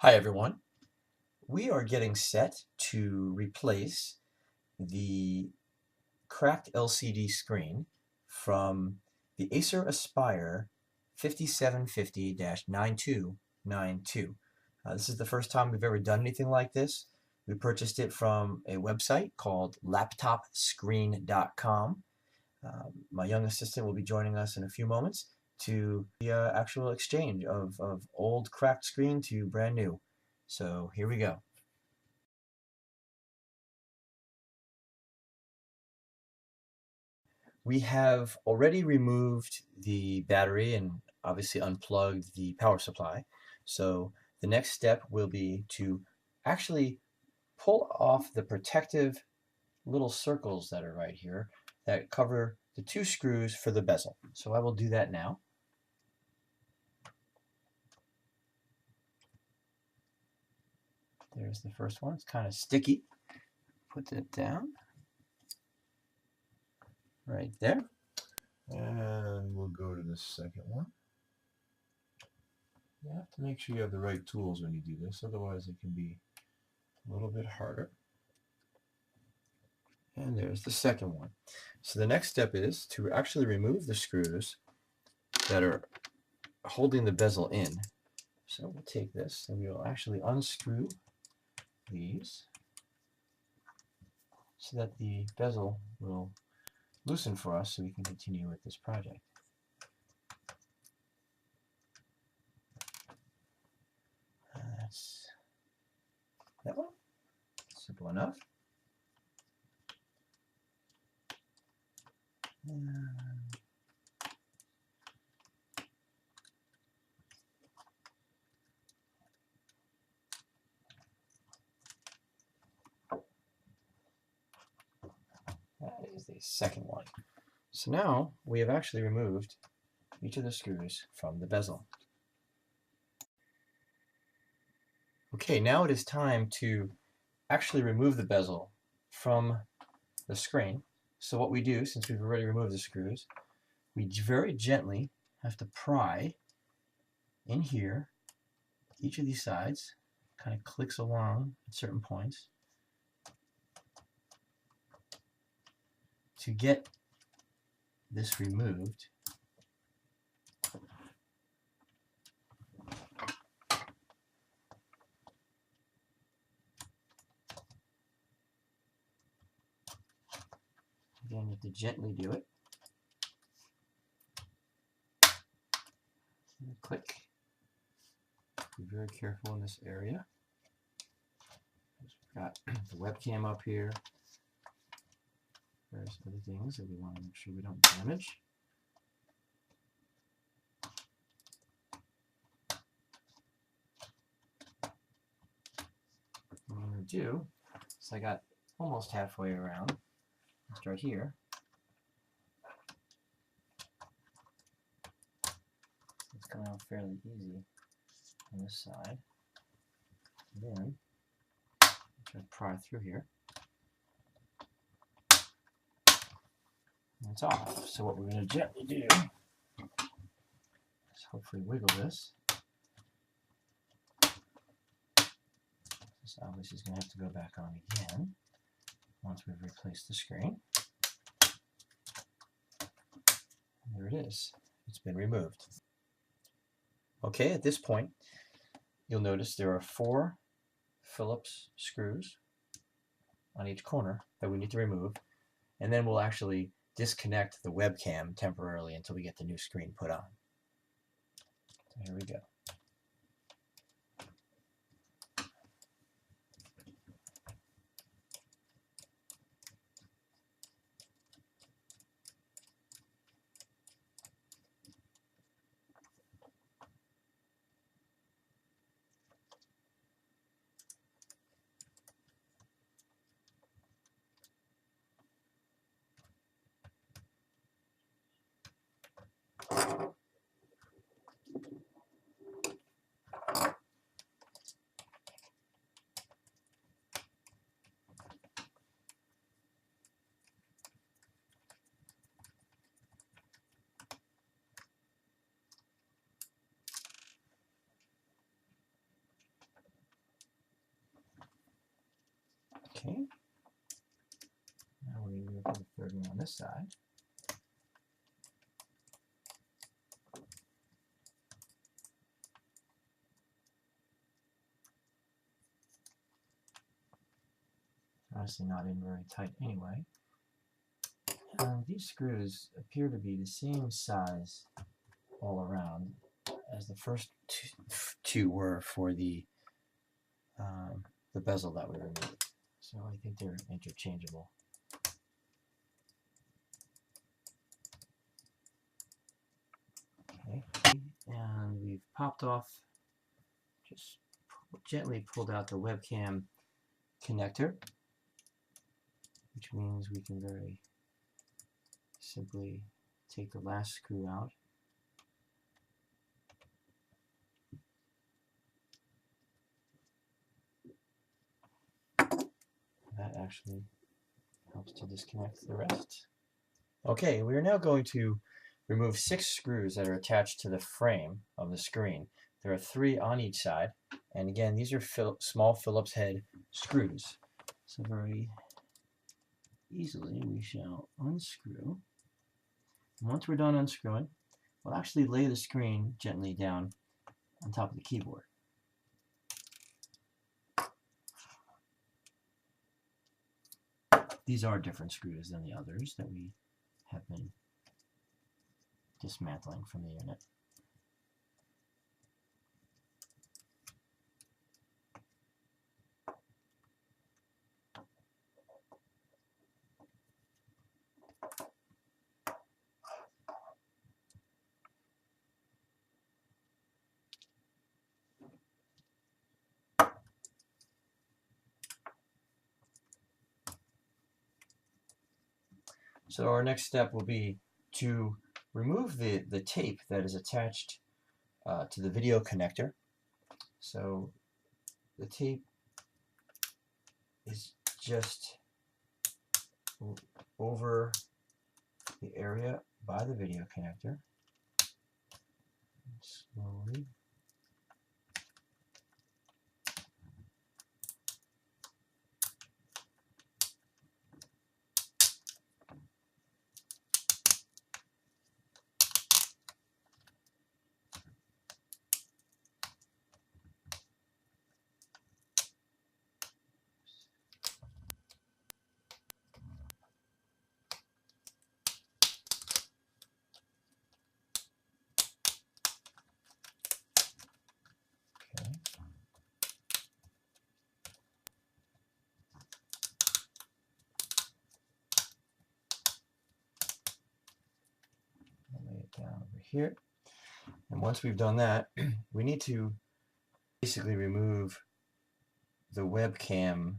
Hi everyone. We are getting set to replace the cracked LCD screen from the Acer Aspire 5750-9292. This is the first time we've ever done anything like this. We purchased it from a website called laptopscreen.com. My young assistant will be joining us in a few moments to the actual exchange of old cracked screen to brand new. So here we go. We have already removed the battery and obviously unplugged the power supply. So the next step will be to actually pull off the protective little circles that are right here that cover the two screws for the bezel. So I will do that now. There's the first one. It's kind of sticky. Put that down right there. And we'll go to the second one. You have to make sure you have the right tools when you do this, otherwise it can be a little bit harder. And there's the second one. So the next step is to actually remove the screws that are holding the bezel in. So we'll take this and we will actually unscrew these so that the bezel will loosen for us so we can continue with this project. That's that one. Simple enough. That is the second one. So now we have actually removed each of the screws from the bezel. Okay, now it is time to actually remove the bezel from the screen. So what we do, since we've already removed the screws, we very gently have to pry in here. Each of these sides kind of clicks along at certain points to get this removed. Again, you have to gently do it. And click. Be very careful in this area. We've got the webcam up here. There's other things that we want to make sure we don't damage. What I'm going to do is I got almost halfway around. I'll start here. It's coming out fairly easy on this side. And then try to pry through here. And it's off. So what we're going to gently do is hopefully wiggle this. This obviously is going to have to go back on again once we've replaced the screen. And there it is. It's been removed. Okay, at this point, you'll notice there are 4 Phillips screws on each corner that we need to remove, and then we'll actually disconnect the webcam temporarily until we get the new screen put on. So here we go. this side. Honestly, not in very tight anyway. These screws appear to be the same size all around as the first two were for the bezel that we removed. So I think they're interchangeable. Okay, and we've popped off, just gently pulled out the webcam connector, which means we can very simply take the last screw out. That actually helps to disconnect the rest. Okay, we are now going to remove 6 screws that are attached to the frame of the screen. There are 3 on each side, and again, these are small Phillips head screws. So very easily we shall unscrew. And once we're done unscrewing, we'll actually lay the screen gently down on top of the keyboard. These are different screws than the others that we have been dismantling from the unit. So our next step will be to remove the tape that is attached to the video connector. So the tape is just over the area by the video connector. Slowly. Lay it down over here. And once we've done that, we need to basically remove the webcam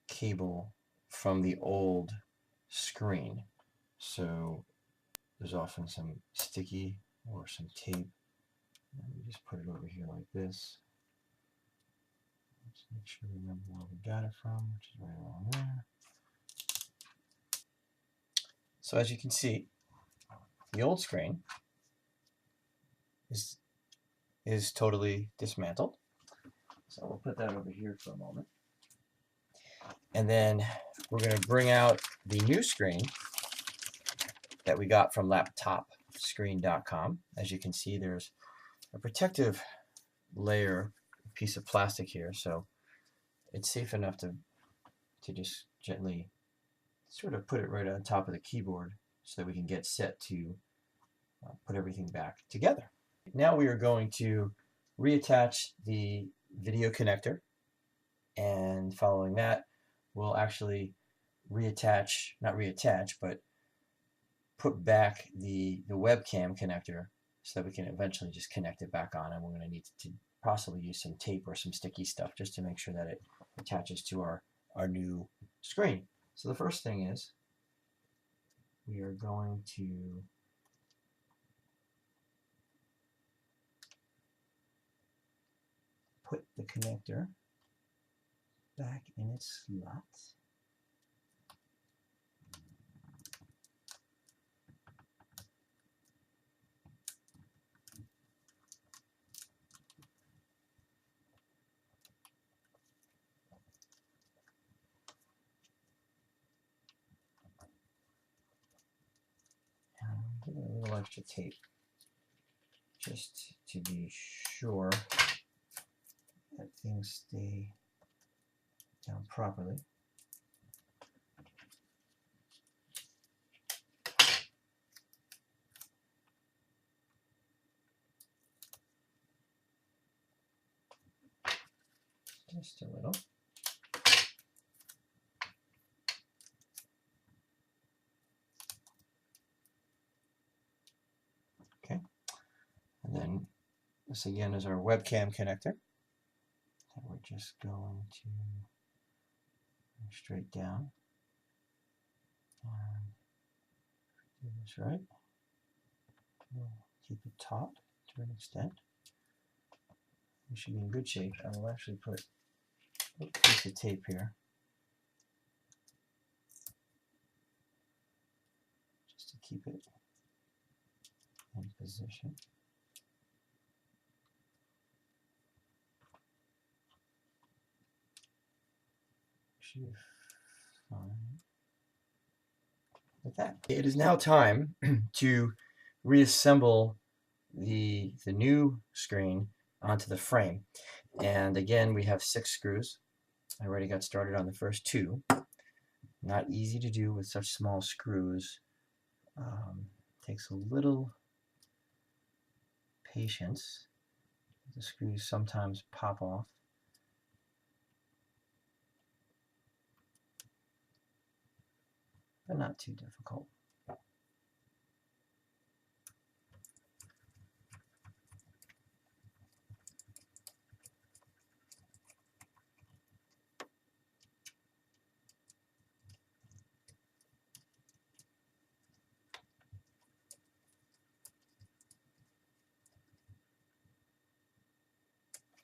cable from the old screen. So there's often some sticky or some tape. And we just put it over here like this. Let's make sure we remember where we got it from, which is right along there. So as you can see, the old screen is totally dismantled. So we'll put that over here for a moment. And then we're going to bring out the new screen that we got from laptopscreen.com. As you can see, there's a protective layer, piece of plastic here, so it's safe enough to just gently sort of put it right on top of the keyboard so that we can get set to put everything back together. Now we are going to reattach the video connector, and following that we'll actually not reattach, but put back the webcam connector so that we can eventually just connect it back on, and we're going to need to possibly use some tape or some sticky stuff just to make sure that it attaches to our new screen. So the first thing is we are going to put the connector back in its slot. little extra tape just to be sure that things stay down properly. Just a little. Okay. And then this again is our webcam connector. And we're just going to go straight down. And do this right. We'll keep it taut to an extent. We should be in good shape. I will actually put a piece of tape here just to keep it in position. Should be fine with that. It is now time to reassemble the new screen onto the frame. And again, we have 6 screws. I already got started on the first 2. Not easy to do with such small screws. Takes a little patience. The screws sometimes pop off. But not too difficult.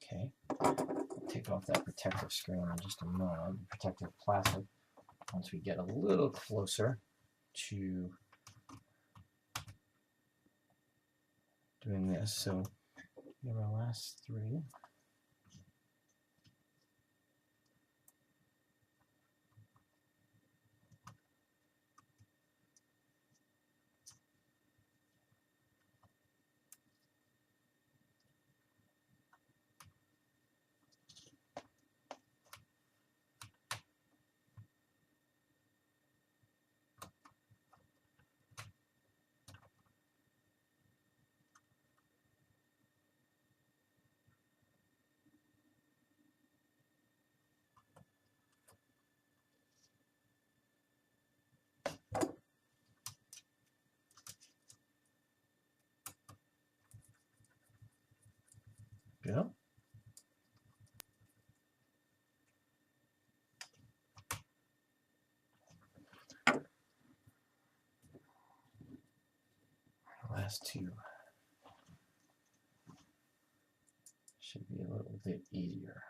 Okay, I'll take off that protective screen in just a moment, protective plastic, once we get a little closer to doing this. So we have our last 3. Go. Last 2 should be a little bit easier.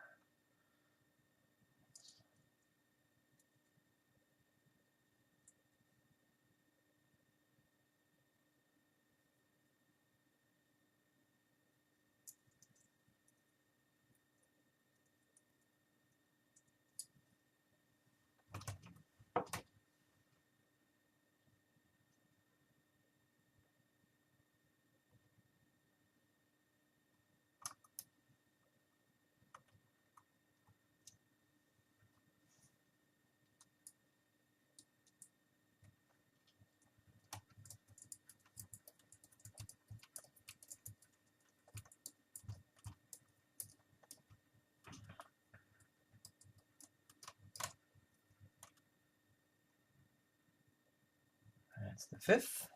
That's the 5th.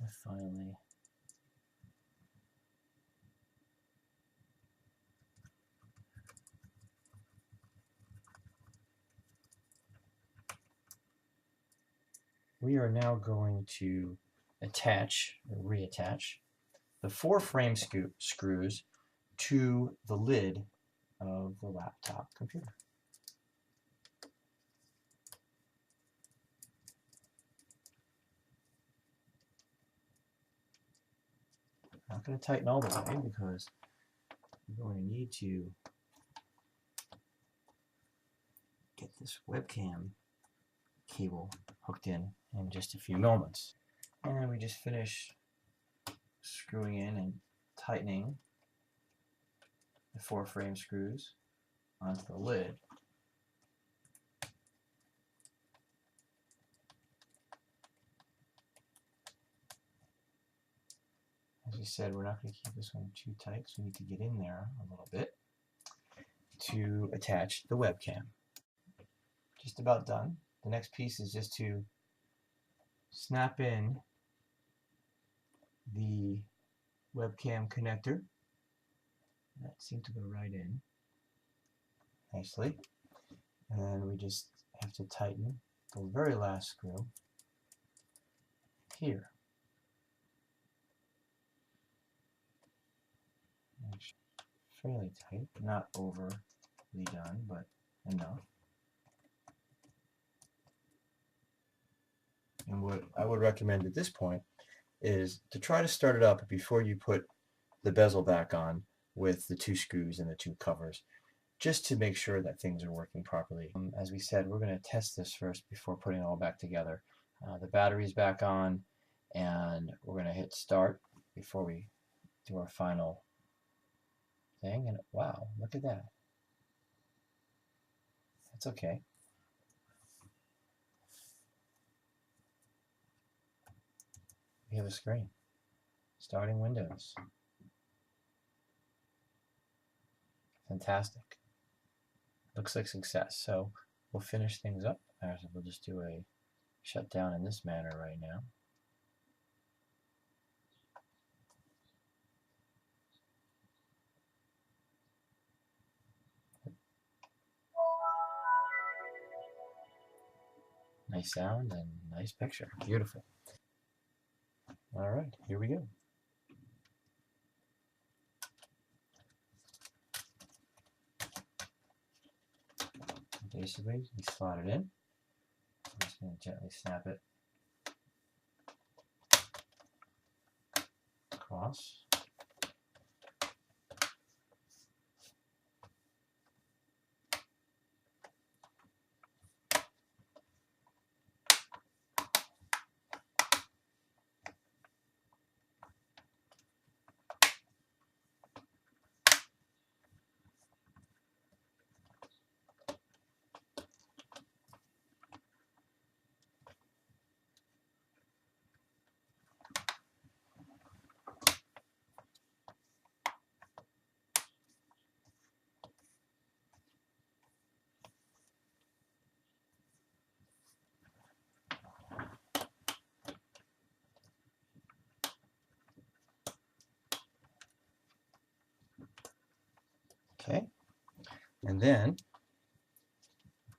And finally, we are now going to attach or reattach the 4 frame screws to the lid of the laptop computer. Not going to tighten all the way because you're going to need to get this webcam cable hooked in just a few moments. And we just finish screwing in and tightening the 4 frame screws onto the lid. As we said, we're not going to keep this one too tight, so we need to get in there a little bit to attach the webcam. Just about done. The next piece is just to snap in the webcam connector. That seemed to go right in nicely. And then we just have to tighten the very last screw here. Fairly tight, not overly done, but enough. And what I would recommend at this point is to try to start it up before you put the bezel back on with the 2 screws and the 2 covers, just to make sure that things are working properly. As we said, we're going to test this first before putting it all back together. The battery's back on, and we're going to hit start before we do our final thing. And wow, look at that. That's okay. We have a screen. Starting Windows. Fantastic. Looks like success. So we'll finish things up. Actually, we'll just do a shutdown in this manner right now. Nice sound and nice picture. Beautiful. All right, here we go. Basically, we slot it in. I'm just going to gently snap it across. Okay, and then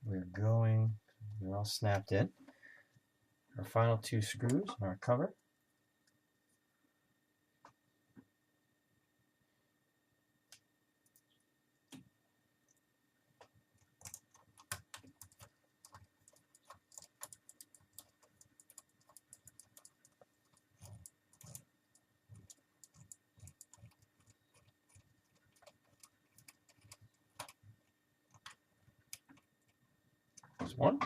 we're all snapped in. Our final 2 screws on our cover. There's one.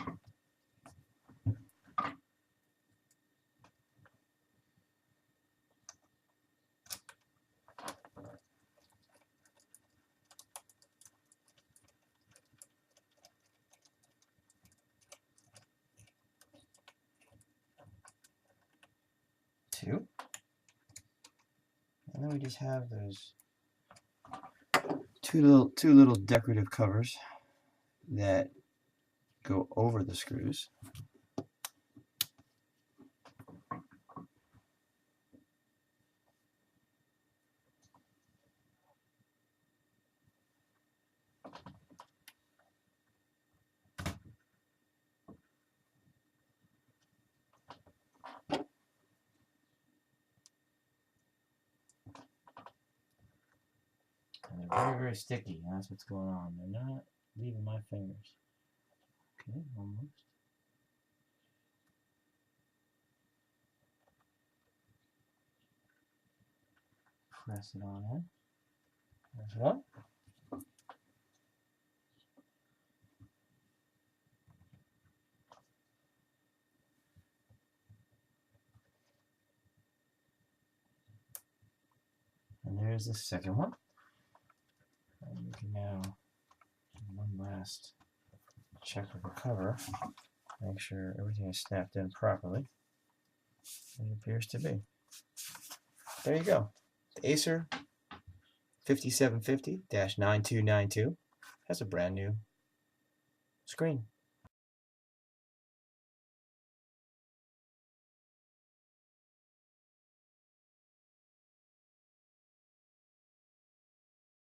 Two. And then we just have those two little decorative covers that go over the screws. And they're very, very sticky. That's what's going on. They're not leaving my fingers. Okay, almost. Press it on in. There's one. there's the second one. And we can now do one last check of the cover. Make sure everything is snapped in properly. It appears to be. There you go. The Acer 5750-9292 has a brand new screen.